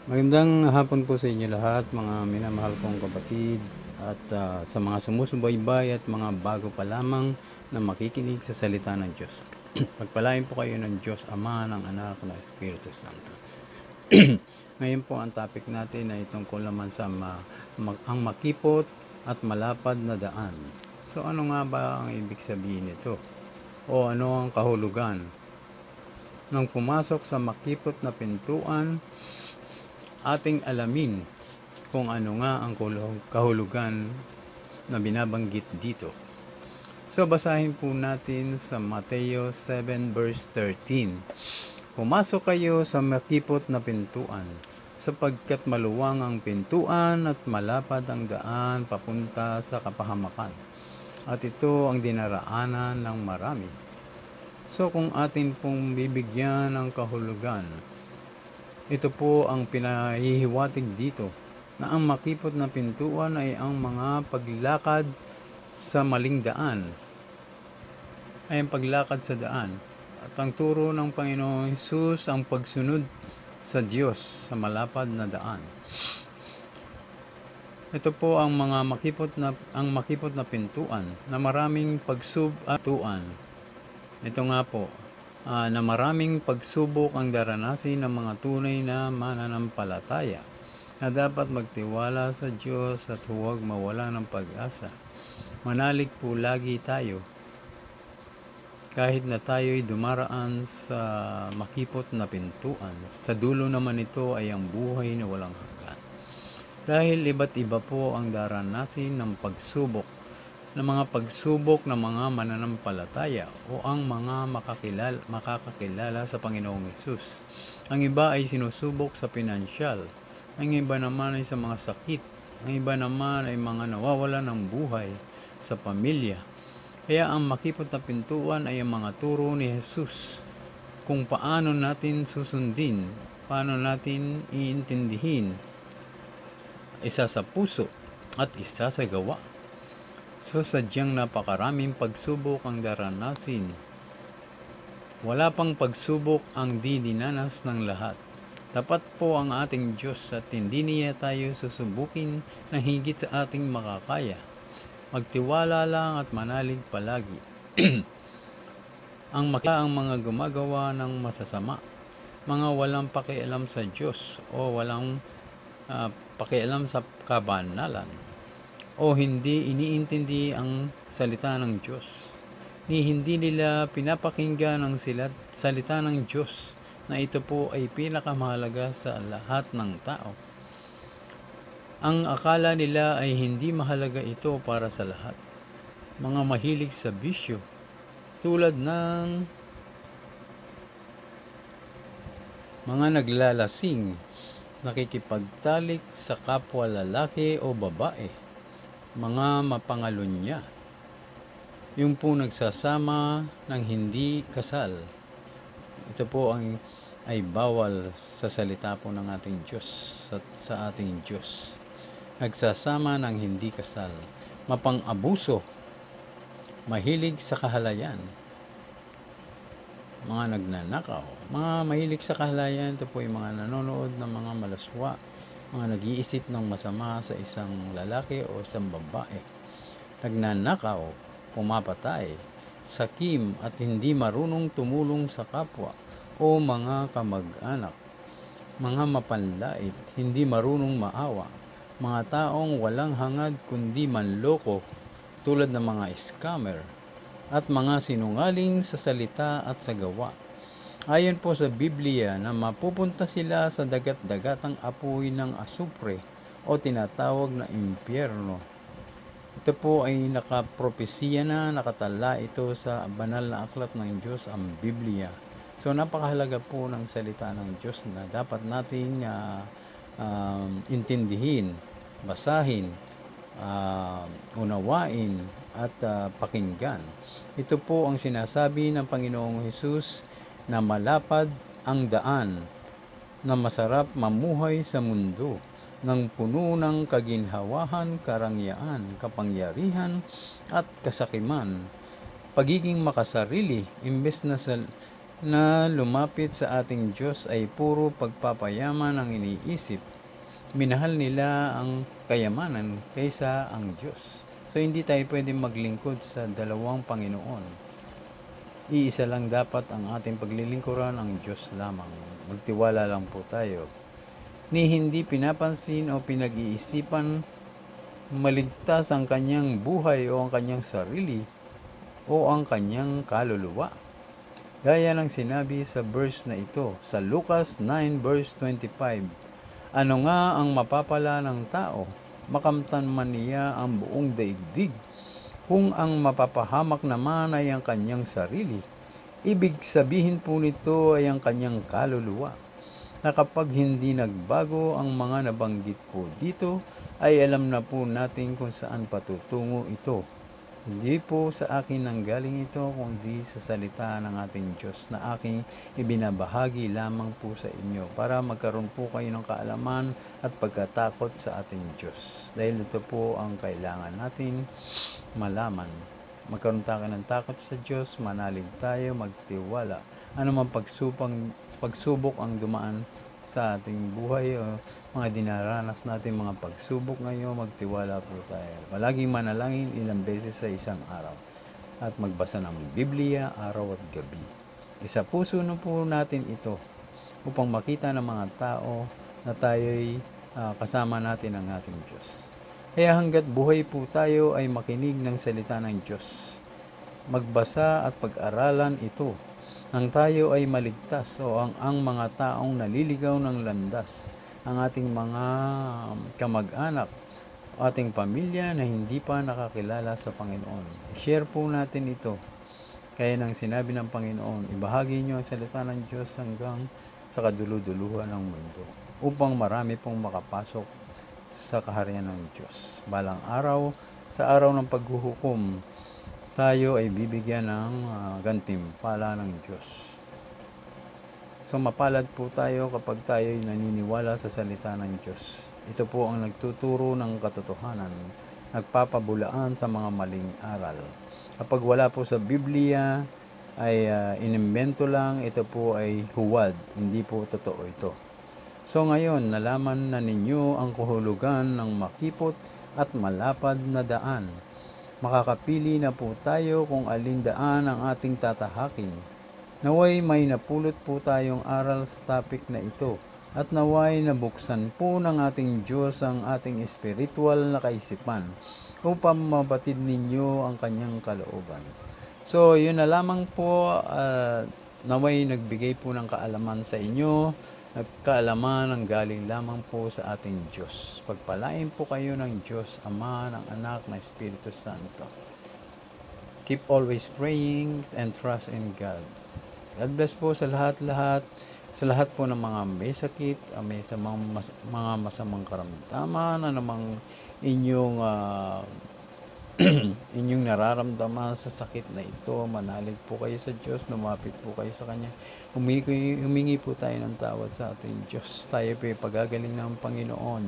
Magandang hapon po sa inyo lahat, mga minamahal kong kapatid at sa mga sumusubaybay at mga bago pa lamang na makikinig sa salita ng Diyos. Pagpalain po kayo ng Diyos Ama, ng Anak, ng Espiritu Santo. Ngayon po ang topic natin ay tungkol naman sa ang makipot at malapad na daan. So ano nga ba ang ibig sabihin nito? O ano ang kahulugan? Nang pumasok sa makipot na pintuan, ating alamin kung ano nga ang kahulugan na binabanggit dito. So basahin po natin sa Mateo 7 verse 13. Pumasok kayo sa makipot na pintuan, sapagkat maluwang ang pintuan at malapad ang daan papunta sa kapahamakan. At ito ang dinaraanan ng marami. So kung atin pong bibigyan ng kahulugan, ito po ang pinahihiwatig dito, na ang makipot na pintuan ay ang mga paglakad sa maling daan, ay ang paglakad sa daan. At ang turo ng Panginoong Hesus ang pagsunod sa Diyos sa malapad na daan. Ito po ang makipot na pintuan na maraming pagsubatuan. Ito nga po, na maraming pagsubok ang daranasin ng mga tunay na mananampalataya, na dapat magtiwala sa Diyos at huwag mawala ng pag-asa. Manalig po lagi tayo, kahit na tayo'y dumaraan sa makipot na pintuan. Sa dulo naman ito ay ang buhay na walang hanggan. Dahil iba't iba po ang daranasin ng pagsubok, ng mga pagsubok ng mga mananampalataya o ang mga makakakilala sa Panginoong Hesus. Ang iba ay sinusubok sa pinansyal, ang iba naman ay sa mga sakit, ang iba naman ay mga nawawala ng buhay sa pamilya. Kaya ang makipot na pintuan ay ang mga turo ni Hesus kung paano natin susundin, paano natin iintindihin, isa sa puso at isa sa gawa. So sadyang napakaraming pagsubok ang daranasin. Wala pang pagsubok ang dinanas ng lahat. Tapat po ang ating Diyos at hindi niya tayo susubukin na higit sa ating makakaya. Magtiwala lang at manalig palagi. ang mga gumagawa ng masasama, mga walang pakialam sa Diyos o walang pakialam sa kabanalan, o hindi iniintindi ang salita ng Diyos, ni hindi nila pinapakinggan ang salita ng Diyos, na ito po ay pinakamahalaga sa lahat ng tao. Ang akala nila ay hindi mahalaga ito para sa lahat. Mga mahilig sa bisyo, tulad ng mga naglalasing, nakikipagtalik sa kapwa lalaki o babae, mga mapangalunya, yung po nagsasama ng hindi kasal. Ito po ay bawal sa salita po ng ating Diyos, sa ating Diyos. Nagsasama ng hindi kasal, mapang-abuso, mahilig sa kahalayan, mga nagnanakaw, mga mahilig sa kahalayan. Ito po yung mga nanonood ng mga malaswa, mga nag-iisip ng masama sa isang lalaki o isang babae, nagnanakaw, pumapatay, sakim at hindi marunong tumulong sa kapwa o mga kamag-anak, mga mapanlait, hindi marunong maawa, mga taong walang hangad kundi manloko, tulad ng mga scammer, at mga sinungaling sa salita at sa gawa. Ayon po sa Biblia na mapupunta sila sa dagat-dagatang apoy ng asupre o tinatawag na impyerno. Ito po ay nakapropesiya na, nakatala ito sa banal na aklat ng Diyos, ang Biblia. So napakahalaga po ng salita ng Diyos na dapat nating intindihin, basahin, unawain at pakinggan. Ito po ang sinasabi ng Panginoong Hesus, na malapad ang daan, na masarap mamuhay sa mundo, ng puno ng kaginhawahan, karangyaan, kapangyarihan at kasakiman, pagiging makasarili imbes na na lumapit sa ating Diyos ay puro pagpapayaman ang iniisip. Minahal nila ang kayamanan kaysa ang Diyos. So hindi tayo pwedeng maglingkod sa dalawang Panginoon. Iisa lang dapat ang ating paglilingkuran, ang Diyos lamang. Magtiwala lang po tayo. Ni hindi pinapansin o pinag-iisipan maligtas ang kanyang buhay o ang kanyang sarili o ang kanyang kaluluwa. Gaya ng sinabi sa verse na ito, sa Lucas 9 verse 25, ano nga ang mapapala ng tao, makamtan man niya ang buong daigdig, kung ang mapapahamak naman ay ang kanyang sarili. Ibig sabihin po nito ay ang kanyang kaluluwa, na kapag hindi nagbago ang mga nabanggit po dito, ay alam na po natin kung saan patutungo ito. Hindi po sa akin nanggaling ito, kundi sa salita ng ating Diyos na aking ibinabahagi lamang po sa inyo para magkaroon po kayo ng kaalaman at pagkatakot sa ating Diyos. Dahil ito po ang kailangan natin malaman. Magkaroon tayo ng takot sa Diyos, manalig tayo, magtiwala. Ano man pagsubok ang dumaan sa ating buhay o mga dinaranas natin mga pagsubok ngayon, magtiwala po tayo. Palaging manalangin ilang beses sa isang araw at magbasa ng Biblia araw at gabi. Isa puso na po natin ito upang makita ng mga tao na tayo'y kasama natin ang ating Diyos. Kaya hanggat buhay po tayo ay makinig ng salita ng Diyos. Magbasa at pag-aralan ito nang tayo ay maligtas o ang mga taong naliligaw ng landas, ang ating mga kamag-anak, ating pamilya na hindi pa nakakilala sa Panginoon. I-share po natin ito. Kaya nang sinabi ng Panginoon, ibahagi niyo ang salita ng Diyos hanggang sa kaduluduluhan ng mundo upang marami pong makapasok sa kaharian ng Diyos. Balang araw, sa araw ng paghuhukom, tayo ay bibigyan ng gantimpala ng Diyos. So mapalad po tayo kapag tayo ay naniniwala sa salita ng Diyos. Ito po ang nagtuturo ng katotohanan, nagpapabulaan sa mga maling aral. Kapag wala po sa Biblia ay inimbento lang, ito po ay huwad, hindi po totoo ito. So ngayon, nalaman na ninyo ang kahulugan ng makipot at malapad na daan. Makakapili na po tayo kung alin daan ang ating tatahakin. Naway may napulot po tayong aral sa topic na ito at naway nabuksan po ng ating Diyos ang ating spiritual na kaisipan upang mabatid ninyo ang kanyang kalooban. So yun na lamang po, naway nagbigay po ng kaalaman sa inyo. Nagkaalaman ang galing lamang po sa ating Diyos. Pagpalain po kayo ng Diyos, Ama, ng Anak, na Espiritu Santo. Keep always praying and trust in God. God bless po sa lahat-lahat, sa lahat po ng mga may sakit, may mga masamang karamdaman, namang inyong inyong nararamdaman sa sakit na ito, manalig po kayo sa Diyos, lumapit po kayo sa Kanya. Humingi po tayo ng tawad sa ating Diyos. Tayo po pagagaling ng Panginoon.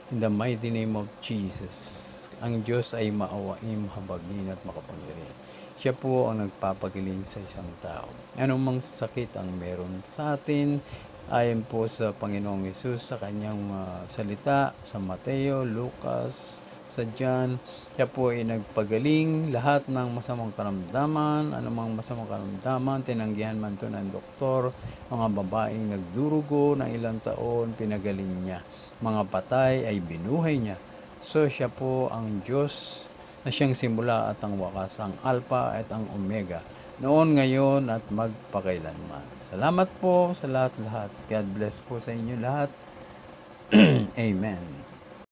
In the mighty name of Jesus. Ang Diyos ay maawain, mahabagin at makapangyarihan. Siya po ang nagpapagaling sa isang tao. Anumang sakit ang meron sa atin, ayon po sa Panginoong Hesus sa kanyang salita sa Mateo, Lucas, sa John, siya po ay nagpagaling lahat ng masamang karamdaman, anumang masamang karamdaman, tinanggihan man to ng doktor, mga babaeng nagdurugo ng ilang taon, pinagaling niya. Mga patay ay binuhay niya. So siya po ang Diyos na siyang simula at ang wakas, ang Alpha at ang Omega, noon, ngayon at magpakailanman. Salamat po sa lahat-lahat. God bless po sa inyo lahat. Amen.